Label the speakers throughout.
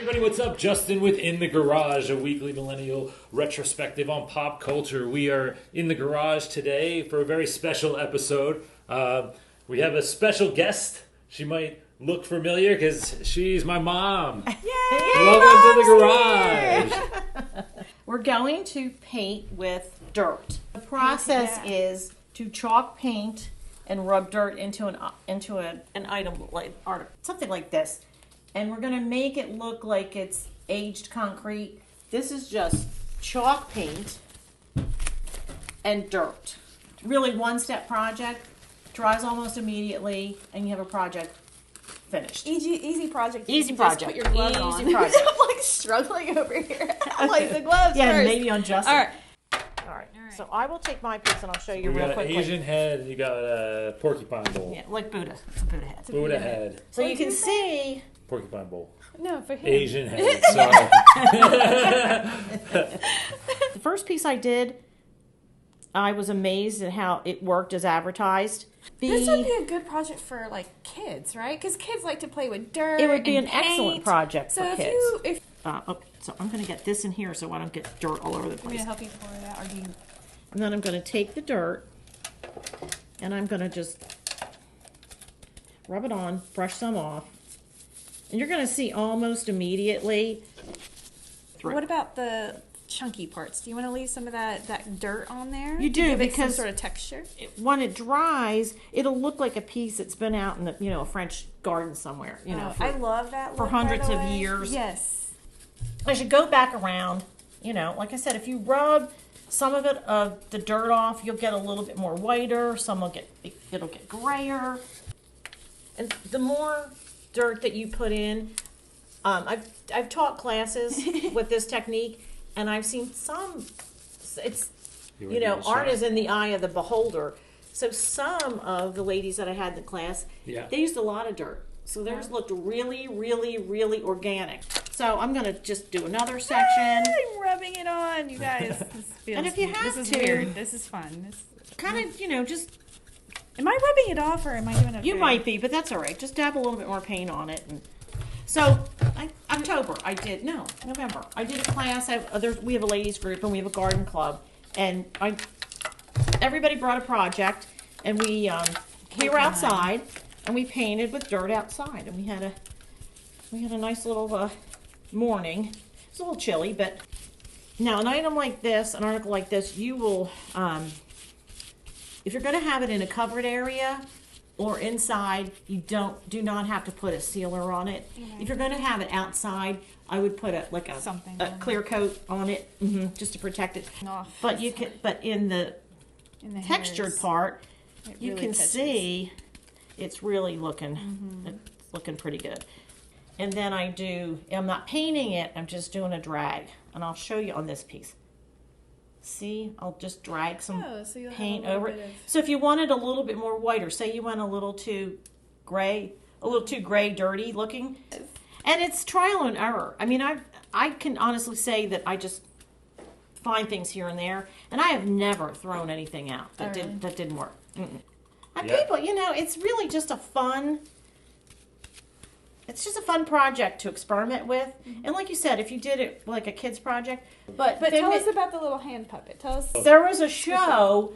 Speaker 1: everybody, what's up? Justin with In the Garage, a weekly millennial retrospective on pop culture. We are in the garage today for a very special episode. We have a special guest. She might look familiar because she's my mom.
Speaker 2: Yay!
Speaker 1: Welcome to the garage.
Speaker 2: We're going to paint with dirt. The process is to chalk paint and rub dirt into an item like something like this. And we're going to make it look like it's aged concrete. This is just chalk paint and dirt. Really one-step project. Dries almost immediately, and you have a project finished.
Speaker 3: Easy project.
Speaker 2: Easy project.
Speaker 3: Just put your glove on.
Speaker 2: Easy project.
Speaker 3: I'm like struggling over here. I'm like the gloves
Speaker 2: Yeah,
Speaker 3: first.
Speaker 2: maybe on Justin.
Speaker 3: All right.
Speaker 2: All right. So I will take my piece and I'll show you
Speaker 1: We
Speaker 2: real
Speaker 1: got an
Speaker 2: quickly.
Speaker 1: Asian head and you got a porcupine bowl.
Speaker 2: Yeah, like Buddha. It's a Buddha head.
Speaker 1: Buddha head.
Speaker 2: So you can see.
Speaker 1: Porcupine bowl.
Speaker 3: No, for him.
Speaker 1: Asian head. Sorry.
Speaker 2: The first piece I did, I was amazed at how it worked as advertised.
Speaker 3: This would be a good project for like kids, right? Because kids like to play with dirt.
Speaker 2: It would be
Speaker 3: and
Speaker 2: an excellent
Speaker 3: paint.
Speaker 2: project
Speaker 3: So
Speaker 2: for
Speaker 3: if
Speaker 2: kids.
Speaker 3: you,
Speaker 2: Okay, so I'm going to get this in here so I don't get dirt all over the
Speaker 3: I'm
Speaker 2: place.
Speaker 3: gonna help you pour it out, or do you?
Speaker 2: And then I'm going to take the dirt and I'm going to just rub it on, brush some off. And you're going to see almost immediately.
Speaker 3: What about the chunky parts? Do you want to leave some of that dirt on there?
Speaker 2: You
Speaker 3: to
Speaker 2: do,
Speaker 3: give it
Speaker 2: because
Speaker 3: some sort of texture.
Speaker 2: When it dries, it'll look like a piece that's been out in the, a French garden somewhere.
Speaker 3: I love that
Speaker 2: for
Speaker 3: look, by
Speaker 2: hundreds
Speaker 3: the
Speaker 2: of
Speaker 3: way.
Speaker 2: years.
Speaker 3: Yes.
Speaker 2: I should go back around. Like I said, if you rub some of it of the dirt off, you'll get a little bit more whiter. Some will it'll get grayer. And the more dirt that you put in, I've taught classes with this technique, and I've seen some. It's art is in the eye of the beholder. So some of the ladies that I had in the class, they used a lot of dirt. So theirs looked really, really, really organic. So I'm going to just do another section.
Speaker 3: I'm rubbing it on, you guys.
Speaker 2: And if you have
Speaker 3: this is
Speaker 2: to,
Speaker 3: weird. This is fun.
Speaker 2: Kind of, just...
Speaker 3: Am I rubbing it off, or am I doing it?
Speaker 2: You might be, but that's all right. Just dab a little bit more paint on it. And so, November, I did a class. We have a ladies group, and we have a garden club. And everybody brought a project, and we were outside, and we painted with dirt outside. And we had a nice little morning. It's a little chilly, but now an item like this, an article like this, you will, if you're going to have it in a covered area or inside, you do not have to put a sealer on it. Mm-hmm. If you're going to have it outside, I would put a clear coat on it, just to protect it. But but in the textured hairs, part, you really can see it's really looking, it's looking pretty good. And then I'm not painting it, I'm just doing a drag. And I'll show you on this piece. See, I'll just drag some paint over it. So if you wanted a little bit more whiter, say you went a little too gray, dirty looking, and it's trial and error. I mean, I can honestly say that I just find things here and there, and I have never thrown anything out that didn't work. Mm-mm. And people, it's really just a fun. It's just a fun project to experiment with. And like you said, if you did it like a kid's project. But
Speaker 3: tell us about the little hand puppet. Tell us.
Speaker 2: There was a show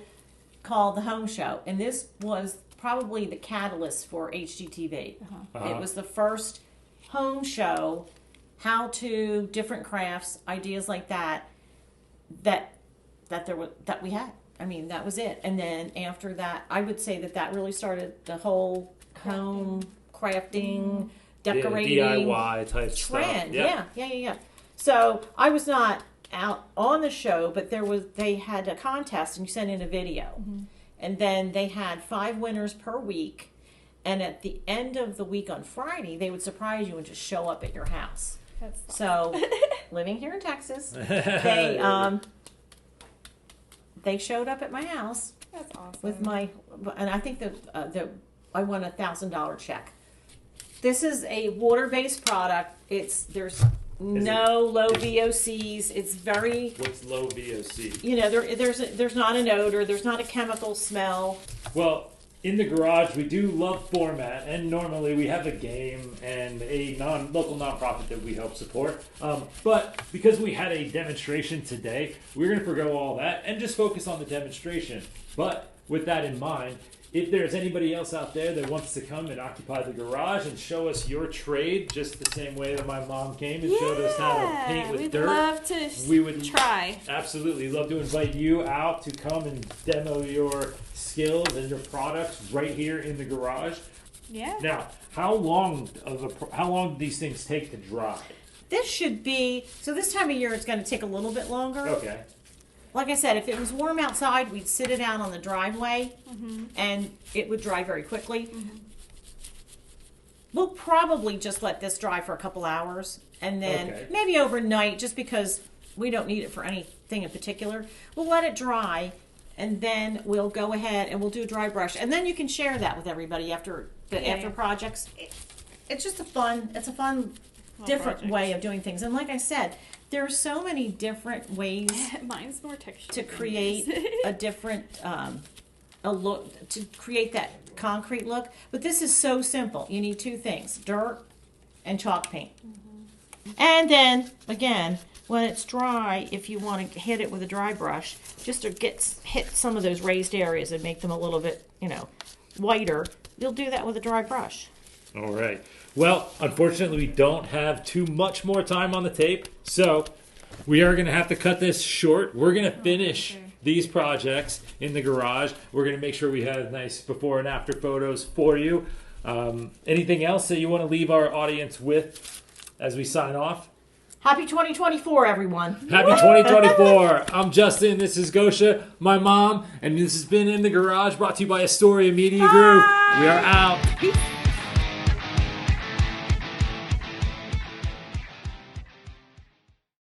Speaker 2: called The Home Show, and this was probably the catalyst for HGTV. It was the first home show, how-to, different crafts, ideas like that we had. I mean, that was it. And then after that, I would say that really started the whole home crafting, decorating,
Speaker 1: DIY type
Speaker 2: trend.
Speaker 1: Stuff.
Speaker 2: Yeah. So I was not out on the show, but they had a contest, and you sent in a video, and then they had 5 winners per week, and at the end of the week on Friday, they would surprise you and just show up at your house. So, living here in Texas, they showed up at my house.
Speaker 3: That's awesome.
Speaker 2: With and I think I won a $1,000 check. This is a water-based product. There's no low VOCs. It's very.
Speaker 1: What's low VOC?
Speaker 2: There's not an odor. There's not a chemical smell.
Speaker 1: Well, in the garage, we do love format, and normally we have a game and a local nonprofit that we help support. But because we had a demonstration today, we're going to forgo all that and just focus on the demonstration. But with that in mind, if there's anybody else out there that wants to come and occupy the garage and show us your trade, just the same way that my mom came and showed us how to paint with
Speaker 3: we'd
Speaker 1: dirt,
Speaker 3: love to
Speaker 1: we would
Speaker 3: try.
Speaker 1: absolutely love to invite you out to come and demo your skills and your products right here in the garage.
Speaker 3: Yeah.
Speaker 1: Now, how long do these things take to dry?
Speaker 2: This should be, so this time of year it's going to take a little bit longer.
Speaker 1: Okay.
Speaker 2: Like I said, if it was warm outside, we'd sit it out on the driveway and it would dry very quickly. We'll probably just let this dry for a couple hours and then maybe overnight, just because we don't need it for anything in particular. We'll let it dry and then we'll go ahead and we'll do a dry brush. And then you can share that with everybody after projects. It's just a fun different
Speaker 3: project.
Speaker 2: way of doing things. And like I said, there are so many different ways
Speaker 3: Mine's more texture
Speaker 2: to create a different a look, to create that concrete look. But this is so simple. You need two things: dirt and chalk paint. And then again, when it's dry, if you want to hit it with a dry brush, just to hit some of those raised areas and make them a little bit, whiter, you'll do that with a dry brush.
Speaker 1: All right. Well, unfortunately, we don't have too much more time on the tape, so we are going to have to cut this short. We're going to finish these projects in the garage. We're going to make sure we have nice before and after photos for you. Anything else that you want to leave our audience with as we sign off?
Speaker 2: Happy 2024, everyone.
Speaker 1: Happy 2024. I'm Justin. This is Gosha, my mom, and this has been In the Garage, brought to you by Astoria Media Group. We are out.
Speaker 2: Peace.